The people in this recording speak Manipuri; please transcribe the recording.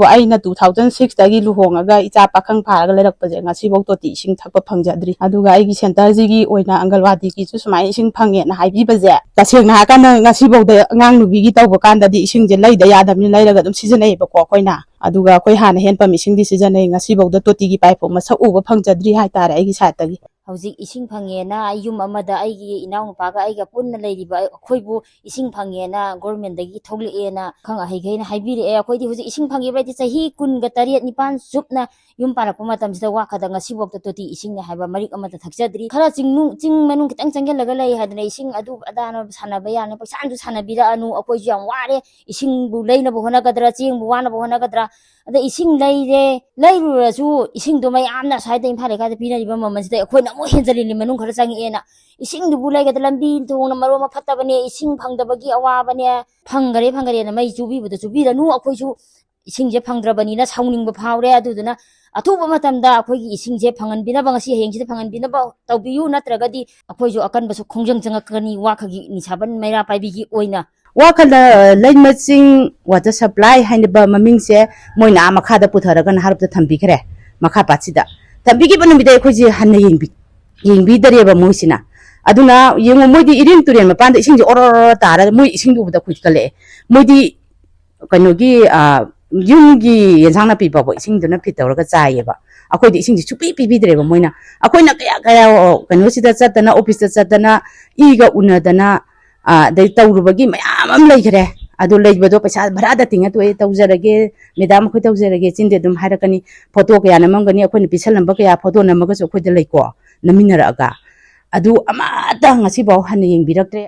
ꯑꯩꯅ 2006 ꯗꯒꯤ ꯂꯨꯍꯣꯡꯉꯒ ꯏꯆꯥ ꯄꯥꯈꯪ ꯐꯥꯔꯒ ꯂꯩꯔꯛꯄꯁꯦ ꯉꯁꯤꯐꯥꯎ ꯇꯣꯇꯤ ꯏꯁꯤꯡ ꯊꯛꯄ ꯐꯪꯖꯗ꯭ꯔꯤ ꯑꯗꯨꯒ ꯑꯩꯒꯤ ꯁꯦꯟꯇꯔꯁꯤꯒꯤ ꯑꯣꯏꯅ ꯑꯪꯒꯜꯋꯥꯗꯤꯒꯤꯁꯨ ꯁꯨꯃꯥꯏꯅ ꯏꯁꯤꯡ ꯐꯪꯉꯦꯅ ꯍꯥꯏꯕꯤꯕꯁꯦ ꯇꯁꯦꯡꯅ ꯍꯥꯏꯔꯀꯥꯟꯗ ꯉꯁꯤꯐꯥꯎꯗ ꯑꯉꯥꯡ ꯅꯨꯕꯤꯒꯤ ꯇꯧꯕ ꯀꯥꯟꯗꯗꯤ ꯏꯁꯤꯡꯁꯦ ꯂꯩꯗ ꯌꯥꯗꯕꯅꯤꯅ ꯂꯩꯔꯒ ꯑꯗꯨꯝ ꯁꯤꯖꯤꯟꯅꯩꯕꯀꯣ ꯑꯩꯈꯣꯏꯅ ꯑꯗꯨꯒ ꯑꯩꯈꯣꯏ ꯍꯥꯟꯅ ꯍꯦꯟꯄꯝ ꯏꯁꯤꯡꯗꯤ ꯁꯤꯖꯤꯟꯅꯩ ꯉꯁꯤꯐꯥꯎꯗ ꯇꯣꯇꯤꯒꯤ ꯄꯥꯏꯞ ꯃꯁꯛ ꯎꯕ ꯐꯪꯖꯗ꯭ꯔꯤ ꯍꯥꯏꯇꯥꯔꯦ ꯑꯩꯒꯤ ꯁꯥꯏꯠꯇꯒꯤ ꯍꯧꯖꯤꯛ ꯏꯁꯤꯡ ꯐꯪꯉꯦꯅ ꯌꯨꯝ ꯑꯃꯗ ꯑꯩꯒꯤ ꯏꯅꯥꯎꯅꯨꯄꯥꯒ ꯑꯩꯒ ꯄꯨꯟꯅ ꯂꯩꯔꯤꯕ ꯑꯩꯈꯣꯏꯕꯨ ꯏꯁꯤꯡ ꯐꯪꯉꯦꯅ ꯒꯣꯔꯃꯦꯟꯗꯒꯤ ꯊꯣꯛꯂꯛꯑꯦꯅ ꯑꯈꯪ ꯑꯍꯩꯈꯩꯅ ꯍꯥꯏꯕꯤꯔꯛꯑꯦ ꯑꯩꯈꯣꯏꯗꯤ ꯍꯧꯖꯤꯛ ꯏꯁꯤꯡ ꯐꯪꯉꯤꯕꯗꯤ ꯆꯍꯤ 19 9 ꯆꯨꯞꯅ ꯌꯨꯝ ꯄꯥꯜꯂꯛꯄ ꯃꯇꯝꯁꯤꯗ ꯋꯥꯈꯗ ꯉꯁꯤꯐꯥꯎꯗ ꯇꯣꯇꯤ ꯏꯁꯤꯡꯅꯦ ꯍꯥꯏꯕ ꯃꯔꯤꯛ ꯑꯃꯇ ꯊꯛꯆꯗ꯭ꯔꯤ ꯈꯔ ꯆꯤꯡ ꯃꯅꯨꯡ ꯈꯤꯇꯪ ꯆꯪꯁꯤꯜꯂꯒ ꯂꯩ ꯍꯥꯏꯗꯅ ꯏꯁꯤꯡ ꯑꯗꯨ ꯑꯗꯥꯅ ꯁꯥꯟꯅꯕ ꯌꯥꯅꯤ ꯄꯩꯁꯥꯁꯨ ꯁꯥꯟꯅꯕꯤꯔꯛꯑꯅꯨ ꯑꯩꯈꯣꯏꯁꯨ ꯌꯥꯝ ꯋꯥꯔꯦ ꯏꯁꯤꯡꯕꯨ ꯂꯩꯅꯕ ꯍꯣꯠꯅꯒꯗ꯭ꯔꯥ ꯆꯦꯡꯕꯨ ꯋꯥꯅꯕ ꯍꯣꯠꯅꯒꯗ꯭ꯔꯥ ꯑꯗ ꯏꯁꯤꯡ ꯂꯩꯔꯨꯔꯁꯨ ꯏꯁꯤꯡꯗꯣ ꯃꯌꯥꯝꯅ ꯁ꯭ꯋꯥꯏꯗ ꯏꯝꯐꯥꯜ ꯂꯩꯀꯥꯏꯗ ꯄꯤꯅꯔꯤꯕ ꯃꯃꯜꯁꯤꯗ ꯑꯩꯈꯣꯏꯅ ꯑꯃꯨꯛ ꯍꯦꯟꯖꯜꯂꯤꯅꯤ ꯃꯅꯨꯡ ꯈꯔ ꯆꯪꯉꯛꯑꯦꯅ ꯏꯁꯤꯡꯗꯨꯕꯨ ꯂꯩꯒꯗ ꯂꯝꯕꯤ ꯊꯣꯡꯅ ꯃꯔꯣꯟ ꯑꯃ ꯐꯠꯇꯕꯅꯦ ꯏꯁꯤꯡ ꯐꯪꯗꯕꯒꯤ ꯑꯋꯥꯕꯅꯦ ꯐꯪꯒꯔꯦꯅ ꯃꯩ ꯆꯨꯕꯤꯕꯗ ꯆꯨꯕꯤꯔꯅꯨ ꯑꯩꯈꯣꯏꯁꯨ ꯏꯁꯤꯡꯁꯦ ꯐꯪꯗ꯭ꯔꯕꯅꯤꯅ ꯁꯥꯎꯅꯤꯡꯕ ꯐꯥꯎꯔꯦ ꯑꯗꯨꯗꯨꯅ ꯑꯊꯨꯕ ꯃꯇꯝꯗ ꯑꯩꯈꯣꯏꯒꯤ ꯏꯁꯤꯡꯁꯦ ꯐꯪꯍꯟꯕꯤꯅꯕ ꯉꯁꯤ ꯍꯌꯦꯡꯁꯤꯗ ꯐꯪꯍꯟꯕꯤꯅꯕ ꯇꯧꯕꯤꯌꯨ ꯅꯠꯇ꯭ꯔꯒꯗꯤ ꯑꯩꯈꯣꯏꯁꯨ ꯑꯀꯟꯕꯁꯨ ꯈꯣꯡꯖꯪ ꯆꯪꯉꯛꯀꯅꯤ ꯋꯥꯈꯒꯤ ꯅꯤꯁꯥꯕꯟ ꯃꯩꯔꯥ ꯄꯥꯏꯕꯤꯒꯤ ꯑꯣꯏꯅ ꯋꯥꯈꯜꯗ ꯂꯩꯃꯆꯤꯡ ꯋꯥꯇꯔ ꯁꯄ꯭ꯂꯥꯏ ꯍꯥꯏꯅꯕ ꯃꯃꯤꯡꯁꯦ ꯃꯣꯏꯅ ꯃꯈꯥꯗ ꯄꯨꯊꯔꯒ ꯅꯍꯥꯔꯣꯛꯇ ꯊꯝꯕꯤꯈ꯭ꯔꯦ ꯃꯈꯥ ꯄꯥꯠꯁꯤꯗ ꯊꯝꯕꯤꯈꯤꯕ ꯅꯨꯃꯤꯠꯇ ꯑꯩꯈꯣꯏꯁꯦ ꯍꯟꯅ ꯌꯦꯡꯕꯤꯗꯔꯦꯕ ꯃꯣꯏꯁꯤꯅ ꯑꯗꯨꯅ ꯌꯦꯡꯉꯨ ꯃꯣꯏꯗꯤ ꯏꯔꯤꯟ ꯇꯨꯔꯦꯟ ꯃꯄꯥꯟꯗ ꯏꯁꯤꯡꯁꯦ ꯑꯣꯔꯣꯔꯣ ꯇꯥꯔꯒ ꯃꯣꯏ ꯏꯁꯤꯡ ꯎꯕꯗ ꯈꯨꯠꯀꯠꯂꯛꯑꯦ ꯃꯣꯏꯗꯤ ꯀꯩꯅꯣꯒꯤ ꯌꯨꯝꯒꯤ ꯌꯦꯟꯁꯥꯡ ꯅꯥꯄꯤ ꯐꯥꯎꯕ ꯏꯁꯤꯡꯗꯨꯅ ꯐꯤꯠ ꯇꯧꯔꯒ ꯆꯥꯏꯌꯦꯕ ꯑꯩꯈꯣꯏꯗꯤ ꯏꯁꯤꯡꯁꯤ ꯁꯨꯄꯤ ꯄꯤꯕꯤꯗ꯭ꯔꯦꯕ ꯃꯣꯏꯅ ꯑꯩꯈꯣꯏꯅ ꯀꯌꯥ ꯀꯩꯅꯣꯁꯤꯗ ꯆꯠꯇꯅ ꯑꯣꯐꯤꯁꯇ ꯆꯠꯇꯅ ꯏꯒ ꯎꯅꯗꯅ ꯑꯗꯩ ꯇꯧꯔꯨꯕꯒꯤ ꯃꯌꯥꯝ ꯑꯃ ꯂꯩꯈ꯭ꯔꯦ ꯑꯗꯨ ꯂꯩꯕꯗꯣ ꯄꯩꯁꯥ ꯚꯔꯥꯗ ꯇꯤꯡꯉ ꯇꯣꯛꯑꯦ ꯇꯧꯖꯔꯒꯦ ꯃꯦꯗꯥꯝ ꯑꯩꯈꯣꯏ ꯇꯧꯖꯔꯒꯦ ꯆꯤꯟꯗꯤ ꯑꯗꯨꯝ ꯍꯥꯏꯔꯛꯀꯅꯤ ꯐꯣꯇꯣ ꯀꯌꯥ ꯅꯝꯃꯝꯒꯅꯤ ꯑꯩꯈꯣꯏꯅ ꯄꯤꯁꯜꯂꯝꯕ ꯀꯌꯥ ꯐꯣꯇꯣ ꯅꯝꯃꯒꯁꯨ ꯑꯩꯈꯣꯏꯗ ꯂꯩꯀꯣ ꯅꯝꯃꯤꯟꯅꯔꯛꯑꯒ ꯑꯗꯨ ꯑꯃꯠꯇ ꯉꯁꯤꯐꯥꯎ ꯍꯟꯅ ꯌꯦꯡꯕꯤꯔꯛꯇ꯭ꯔꯦ